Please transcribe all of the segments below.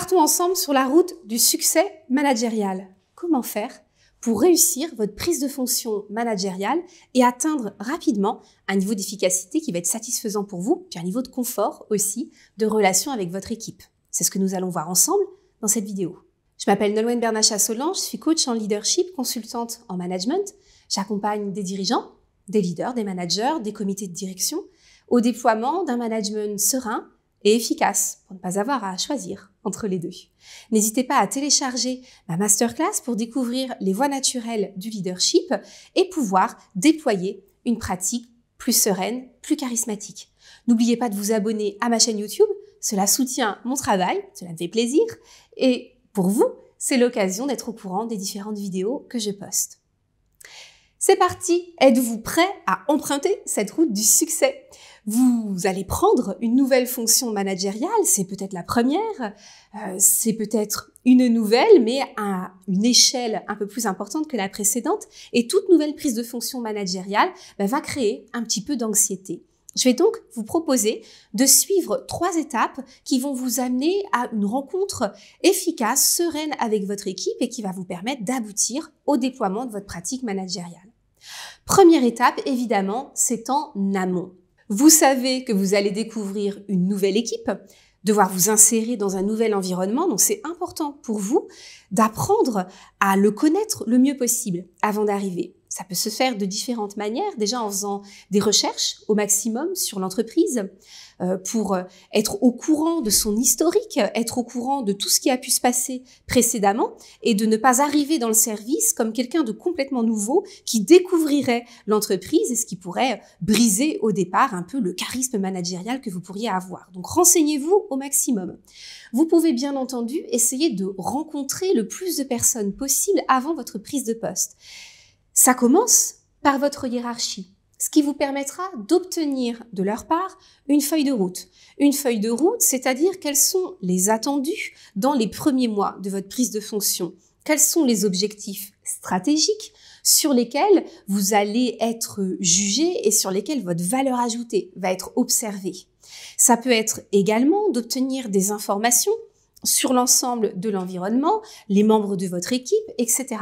Partons ensemble sur la route du succès managérial. Comment faire pour réussir votre prise de fonction managériale et atteindre rapidement un niveau d'efficacité qui va être satisfaisant pour vous, puis un niveau de confort aussi, de relation avec votre équipe. C'est ce que nous allons voir ensemble dans cette vidéo. Je m'appelle Nolwenn Bernacha-Solange, je suis coach en leadership, consultante en management. J'accompagne des dirigeants, des leaders, des managers, des comités de direction au déploiement d'un management serein et efficace pour ne pas avoir à choisir entre les deux. N'hésitez pas à télécharger ma masterclass pour découvrir les voies naturelles du leadership et pouvoir déployer une pratique plus sereine, plus charismatique. N'oubliez pas de vous abonner à ma chaîne YouTube, cela soutient mon travail, cela me fait plaisir et pour vous, c'est l'occasion d'être au courant des différentes vidéos que je poste. C'est parti! Êtes-vous prêt à emprunter cette route du succès? Vous allez prendre une nouvelle fonction managériale, c'est peut-être la première, c'est peut-être une nouvelle, mais à une échelle un peu plus importante que la précédente. Et toute nouvelle prise de fonction managériale va créer un petit peu d'anxiété. Je vais donc vous proposer de suivre 3 étapes qui vont vous amener à une rencontre efficace, sereine avec votre équipe et qui va vous permettre d'aboutir au déploiement de votre pratique managériale. Première étape, évidemment, c'est en amont. Vous savez que vous allez découvrir une nouvelle équipe, devoir vous insérer dans un nouvel environnement, donc c'est important pour vous d'apprendre à le connaître le mieux possible avant d'arriver. Ça peut se faire de différentes manières, déjà en faisant des recherches au maximum sur l'entreprise pour être au courant de son historique, être au courant de tout ce qui a pu se passer précédemment et de ne pas arriver dans le service comme quelqu'un de complètement nouveau qui découvrirait l'entreprise et ce qui pourrait briser au départ un peu le charisme managérial que vous pourriez avoir. Donc renseignez-vous au maximum. Vous pouvez bien entendu essayer de rencontrer le plus de personnes possible avant votre prise de poste. Ça commence par votre hiérarchie, ce qui vous permettra d'obtenir de leur part une feuille de route. Une feuille de route, c'est-à-dire quels sont les attendus dans les premiers mois de votre prise de fonction. Quels sont les objectifs stratégiques sur lesquels vous allez être jugé et sur lesquels votre valeur ajoutée va être observée. Ça peut être également d'obtenir des informations sur l'ensemble de l'environnement, les membres de votre équipe, etc.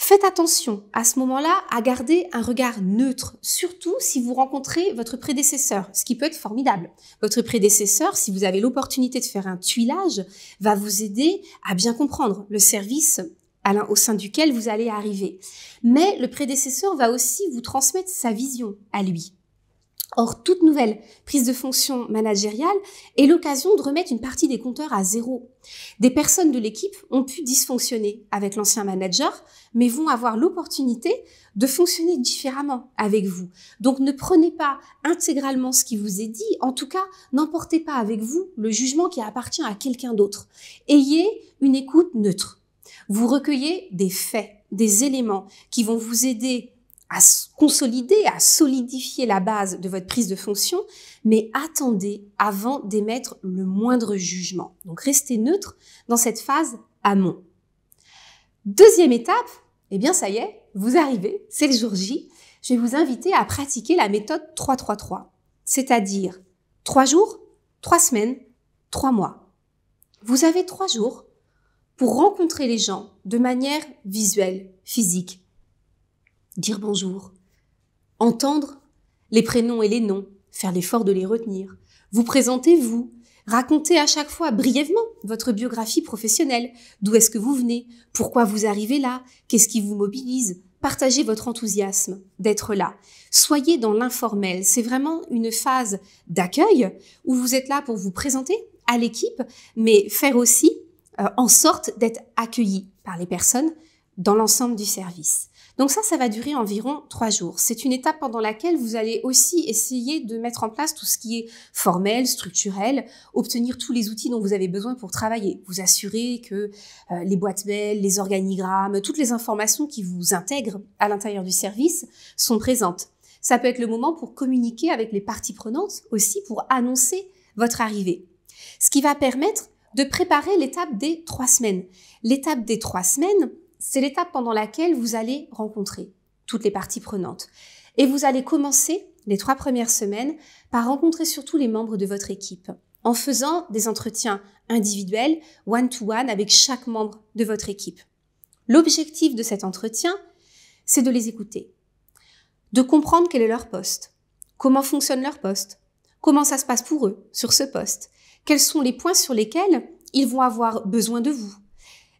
Faites attention à ce moment-là à garder un regard neutre, surtout si vous rencontrez votre prédécesseur, ce qui peut être formidable. Votre prédécesseur, si vous avez l'opportunité de faire un tuilage, va vous aider à bien comprendre le service au sein duquel vous allez arriver. Mais le prédécesseur va aussi vous transmettre sa vision à lui. Or, toute nouvelle prise de fonction managériale est l'occasion de remettre une partie des compteurs à zéro. Des personnes de l'équipe ont pu dysfonctionner avec l'ancien manager, mais vont avoir l'opportunité de fonctionner différemment avec vous. Donc, ne prenez pas intégralement ce qui vous est dit. En tout cas, n'emportez pas avec vous le jugement qui appartient à quelqu'un d'autre. Ayez une écoute neutre. Vous recueillez des faits, des éléments qui vont vous aider à consolider, à solidifier la base de votre prise de fonction, mais attendez avant d'émettre le moindre jugement. Donc, restez neutre dans cette phase amont. Deuxième étape, eh bien, ça y est, vous arrivez, c'est le jour J. Je vais vous inviter à pratiquer la méthode 3-3-3, c'est-à-dire 3 jours, 3 semaines, 3 mois. Vous avez 3 jours pour rencontrer les gens de manière visuelle, physique, dire bonjour, entendre les prénoms et les noms, faire l'effort de les retenir, vous présenter vous, raconter à chaque fois brièvement votre biographie professionnelle, d'où est-ce que vous venez, pourquoi vous arrivez là, qu'est-ce qui vous mobilise, partagez votre enthousiasme d'être là. Soyez dans l'informel, c'est vraiment une phase d'accueil où vous êtes là pour vous présenter à l'équipe, mais faire aussi en sorte d'être accueilli par les personnes dans l'ensemble du service. Donc ça va durer environ 3 jours. C'est une étape pendant laquelle vous allez aussi essayer de mettre en place tout ce qui est formel, structurel, obtenir tous les outils dont vous avez besoin pour travailler. Vous assurer que les boîtes mail, les organigrammes, toutes les informations qui vous intègrent à l'intérieur du service sont présentes. Ça peut être le moment pour communiquer avec les parties prenantes aussi pour annoncer votre arrivée. Ce qui va permettre de préparer l'étape des 3 semaines. L'étape des 3 semaines, c'est l'étape pendant laquelle vous allez rencontrer toutes les parties prenantes. Et vous allez commencer les 3 premières semaines par rencontrer surtout les membres de votre équipe. en faisant des entretiens individuels, one-to-one, avec chaque membre de votre équipe. L'objectif de cet entretien, c'est de les écouter, de comprendre quel est leur poste, comment fonctionne leur poste, comment ça se passe pour eux sur ce poste, quels sont les points sur lesquels ils vont avoir besoin de vous.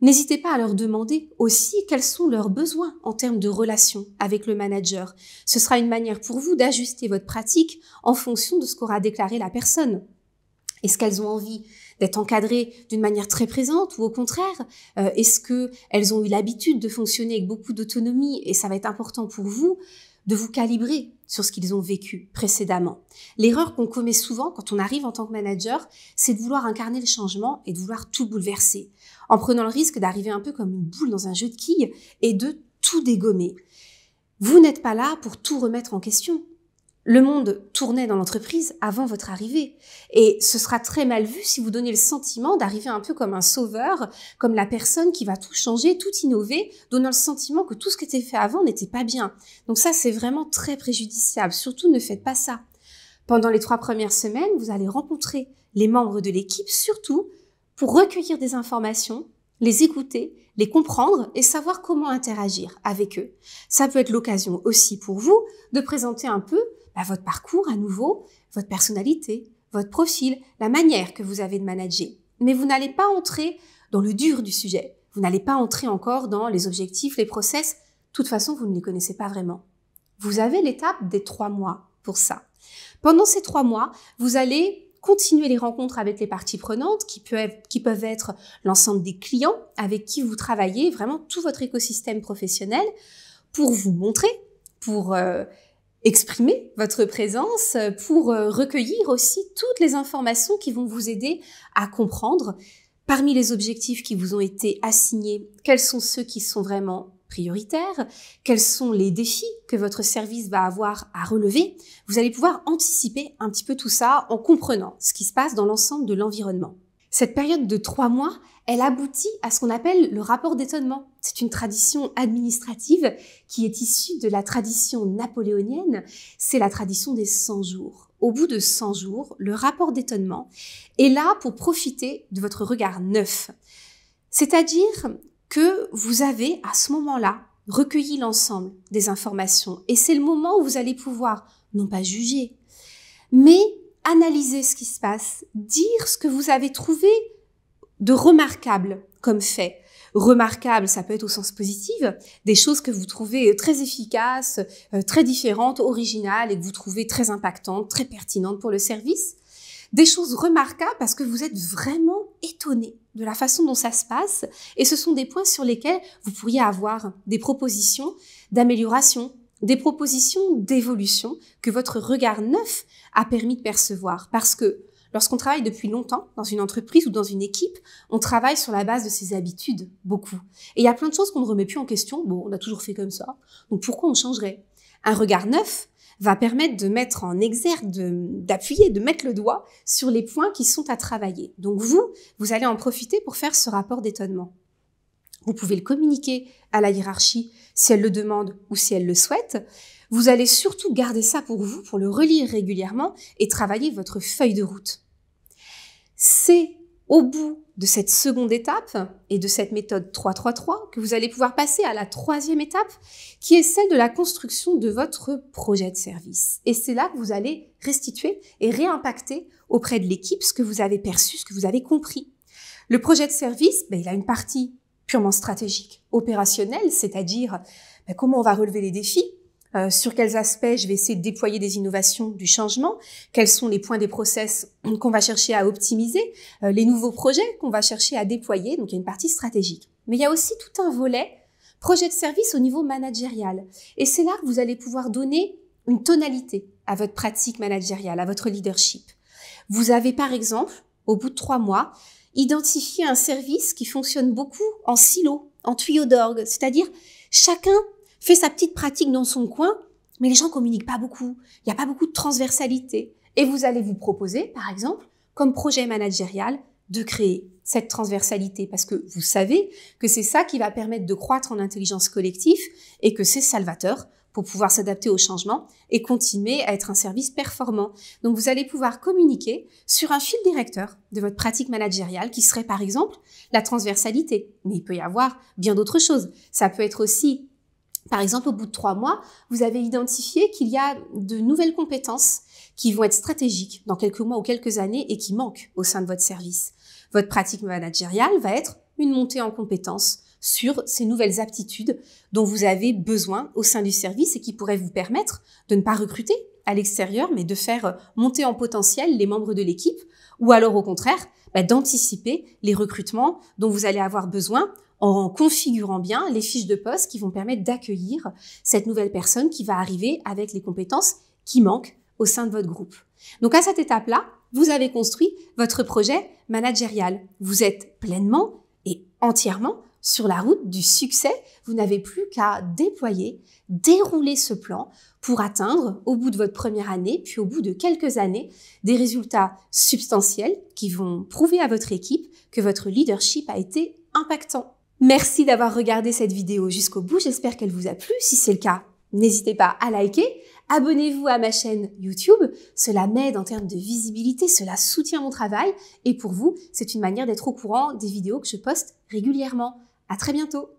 N'hésitez pas à leur demander aussi quels sont leurs besoins en termes de relation avec le manager. Ce sera une manière pour vous d'ajuster votre pratique en fonction de ce qu'aura déclaré la personne. Est-ce qu'elles ont envie d'être encadrées d'une manière très présente ou au contraire, est-ce qu'elles ont eu l'habitude de fonctionner avec beaucoup d'autonomie et ça va être important pour vous de vous calibrer sur ce qu'ils ont vécu précédemment. L'erreur qu'on commet souvent quand on arrive en tant que manager, c'est de vouloir incarner le changement et de vouloir tout bouleverser, en prenant le risque d'arriver un peu comme une boule dans un jeu de quilles et de tout dégommer. Vous n'êtes pas là pour tout remettre en question. Le monde tournait dans l'entreprise avant votre arrivée et ce sera très mal vu si vous donnez le sentiment d'arriver un peu comme un sauveur, comme la personne qui va tout changer, tout innover, donnant le sentiment que tout ce qui était fait avant n'était pas bien. Donc ça, c'est vraiment très préjudiciable. Surtout, ne faites pas ça. Pendant les 3 premières semaines, vous allez rencontrer les membres de l'équipe, surtout pour recueillir des informations, les écouter, les comprendre et savoir comment interagir avec eux. Ça peut être l'occasion aussi pour vous de présenter un peu votre parcours à nouveau, votre personnalité, votre profil, la manière que vous avez de manager. Mais vous n'allez pas entrer dans le dur du sujet. Vous n'allez pas entrer encore dans les objectifs, les process. De toute façon, vous ne les connaissez pas vraiment. Vous avez l'étape des 3 mois pour ça. Pendant ces 3 mois, vous allez continuer les rencontres avec les parties prenantes qui peuvent être l'ensemble des clients avec qui vous travaillez, vraiment tout votre écosystème professionnel pour vous montrer, pour exprimer votre présence, pour recueillir aussi toutes les informations qui vont vous aider à comprendre parmi les objectifs qui vous ont été assignés, quels sont ceux qui sont vraiment prioritaires, quels sont les défis que votre service va avoir à relever. Vous allez pouvoir anticiper un petit peu tout ça en comprenant ce qui se passe dans l'ensemble de l'environnement. Cette période de 3 mois, elle aboutit à ce qu'on appelle le rapport d'étonnement. C'est une tradition administrative qui est issue de la tradition napoléonienne. C'est la tradition des 100 jours. Au bout de 100 jours, le rapport d'étonnement est là pour profiter de votre regard neuf. C'est-à-dire que vous avez, à ce moment-là, recueilli l'ensemble des informations. Et c'est le moment où vous allez pouvoir, non pas juger, mais analyser ce qui se passe, dire ce que vous avez trouvé de remarquable comme fait. Remarquable, ça peut être au sens positif, des choses que vous trouvez très efficaces, très différentes, originales et que vous trouvez très impactantes, très pertinentes pour le service. Des choses remarquables parce que vous êtes vraiment étonné de la façon dont ça se passe et ce sont des points sur lesquels vous pourriez avoir des propositions d'amélioration, des propositions d'évolution que votre regard neuf a permis de percevoir. Parce que lorsqu'on travaille depuis longtemps dans une entreprise ou dans une équipe, on travaille sur la base de ses habitudes, beaucoup. Et il y a plein de choses qu'on ne remet plus en question. Bon, on a toujours fait comme ça, donc pourquoi on changerait? Un regard neuf va permettre de mettre en exergue, d'appuyer, de mettre le doigt sur les points qui sont à travailler. Donc vous allez en profiter pour faire ce rapport d'étonnement. Vous pouvez le communiquer à la hiérarchie si elle le demande ou si elle le souhaite. Vous allez surtout garder ça pour vous, pour le relire régulièrement et travailler votre feuille de route. C'est au bout de cette seconde étape et de cette méthode 3-3-3 que vous allez pouvoir passer à la 3e étape qui est celle de la construction de votre projet de service. Et c'est là que vous allez restituer et réimpacter auprès de l'équipe ce que vous avez perçu, ce que vous avez compris. Le projet de service, il a une partie purement stratégique, opérationnelle, c'est-à-dire comment on va relever les défis, sur quels aspects je vais essayer de déployer des innovations, du changement, quels sont les points des process qu'on va chercher à optimiser, les nouveaux projets qu'on va chercher à déployer, donc il y a une partie stratégique. Mais il y a aussi tout un volet projet de service au niveau managérial. Et c'est là que vous allez pouvoir donner une tonalité à votre pratique managériale, à votre leadership. Vous avez par exemple, au bout de 3 mois, identifié un service qui fonctionne beaucoup en silo, en tuyau d'orgue, c'est-à-dire chacun fait sa petite pratique dans son coin, mais les gens communiquent pas beaucoup. Il n'y a pas beaucoup de transversalité. Et vous allez vous proposer, par exemple, comme projet managérial, de créer cette transversalité parce que vous savez que c'est ça qui va permettre de croître en intelligence collective et que c'est salvateur pour pouvoir s'adapter aux changements et continuer à être un service performant. Donc, vous allez pouvoir communiquer sur un fil directeur de votre pratique managériale qui serait par exemple la transversalité. Mais il peut y avoir bien d'autres choses. Ça peut être aussi, par exemple, au bout de 3 mois, vous avez identifié qu'il y a de nouvelles compétences qui vont être stratégiques dans quelques mois ou quelques années et qui manquent au sein de votre service. Votre pratique managériale va être une montée en compétences sur ces nouvelles aptitudes dont vous avez besoin au sein du service et qui pourraient vous permettre de ne pas recruter à l'extérieur, mais de faire monter en potentiel les membres de l'équipe, ou alors au contraire, d'anticiper les recrutements dont vous allez avoir besoin en configurant bien les fiches de poste qui vont permettre d'accueillir cette nouvelle personne qui va arriver avec les compétences qui manquent au sein de votre groupe. Donc à cette étape-là, vous avez construit votre projet managérial. Vous êtes pleinement et entièrement sur la route du succès. Vous n'avez plus qu'à déployer, dérouler ce plan pour atteindre, au bout de votre première année, puis au bout de quelques années, des résultats substantiels qui vont prouver à votre équipe que votre leadership a été impactant. Merci d'avoir regardé cette vidéo jusqu'au bout. J'espère qu'elle vous a plu. Si c'est le cas, n'hésitez pas à liker. Abonnez-vous à ma chaîne YouTube. Cela m'aide en termes de visibilité, cela soutient mon travail. Et pour vous, c'est une manière d'être au courant des vidéos que je poste régulièrement. À très bientôt.